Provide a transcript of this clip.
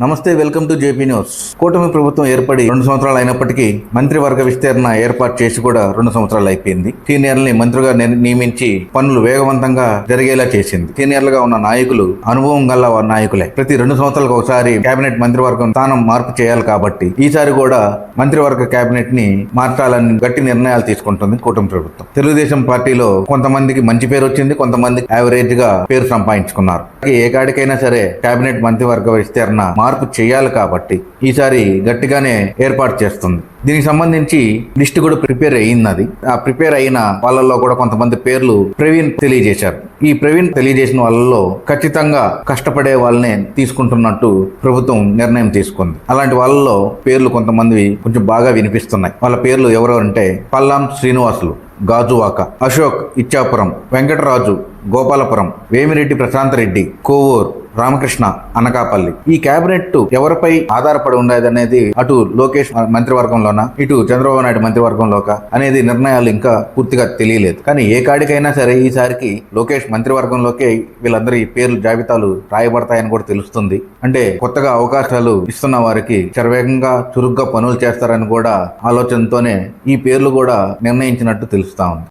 నమస్తే, welcome to JP news. కూటమి ప్రభుత్వం ఏర్పడి 2 సంవత్సరాలు అయినప్పటికీ మంత్రివర్గ విస్తరణ ఏర్పాటు చేసి కూడా 2 సంవత్సరాలు అయిపోయింది. సీనియర్లని మంత్రిగా నియమించి పనులు వేగవంతంగా జరిగేలా చేసింది. సీనియర్లుగా ఉన్న నాయకులు అనుభవం గల నాయకులే. ప్రతి 2 సంవత్సరాలకు ఒకసారి కేబినెట్ మంత్రివర్గం స్థానం మార్పు చేయాలి కాబట్టి ఈసారి కూడా మంత్రివర్గ కేబినెట్ ని మార్చాలని గట్టి నిర్ణయాలు తీసుకుంటుంది కూటమి ప్రభుత్వం. తెలుగుదేశం పార్టీలో కొంతమందికి మంచి పేరు వచ్చింది, కొంతమందికి యావరేజ్ గా పేరు సంపాదించుకున్నారు. ఏ కాడికైనా సరే కేబినెట్ మంత్రివర్గ విస్తరణ మార్పు చేయాలి కాబట్టి ఈసారి గట్టిగానే ఏర్పాటు చేస్తుంది. దీనికి సంబంధించి లిస్ట్ కూడా ప్రిపేర్ అయ్యింది. ఆ ప్రిపేర్ అయిన వాళ్ళల్లో కూడా కొంతమంది పేర్లు ప్రవీణ్ తెలియజేశారు. ఈ ప్రవీణ్ తెలియజేసిన వాళ్ళలో ఖచ్చితంగా కష్టపడే వాళ్ళనే తీసుకుంటున్నట్టు ప్రభుత్వం నిర్ణయం తీసుకుంది. అలాంటి వాళ్ళలో పేర్లు కొంతమంది కొంచెం బాగా వినిపిస్తున్నాయి. వాళ్ళ పేర్లు ఎవరు అంటే పల్లాం శ్రీనివాసులు, గాజువాక, అశోక్ ఇచ్చాపురం, వెంకటరాజు గోపాలపురం, వేమిరెడ్డి ప్రశాంత్ రెడ్డి కోవూర్, రామకృష్ణ అనకాపల్లి. ఈ కేబినెట్ ఎవరిపై ఆధారపడి ఉండేది అనేది అటు లోకేష్ మంత్రివర్గంలోనా ఇటు చంద్రబాబు నాయుడు మంత్రివర్గంలోక అనేది నిర్ణయాలు ఇంకా పూర్తిగా తెలియలేదు. కానీ ఏ కాడికైనా సరే ఈసారికి లోకేష్ మంత్రివర్గంలోకే వీళ్ళందరి పేర్లు జాబితాలు రాయబడతాయని కూడా తెలుస్తుంది. అంటే కొత్తగా అవకాశాలు ఇస్తున్న వారికి శరవేగంగా చురుగ్గా పనులు చేస్తారని కూడా ఆలోచనతోనే ఈ పేర్లు కూడా నిర్ణయించినట్టు తెలుస్తా ఉంది.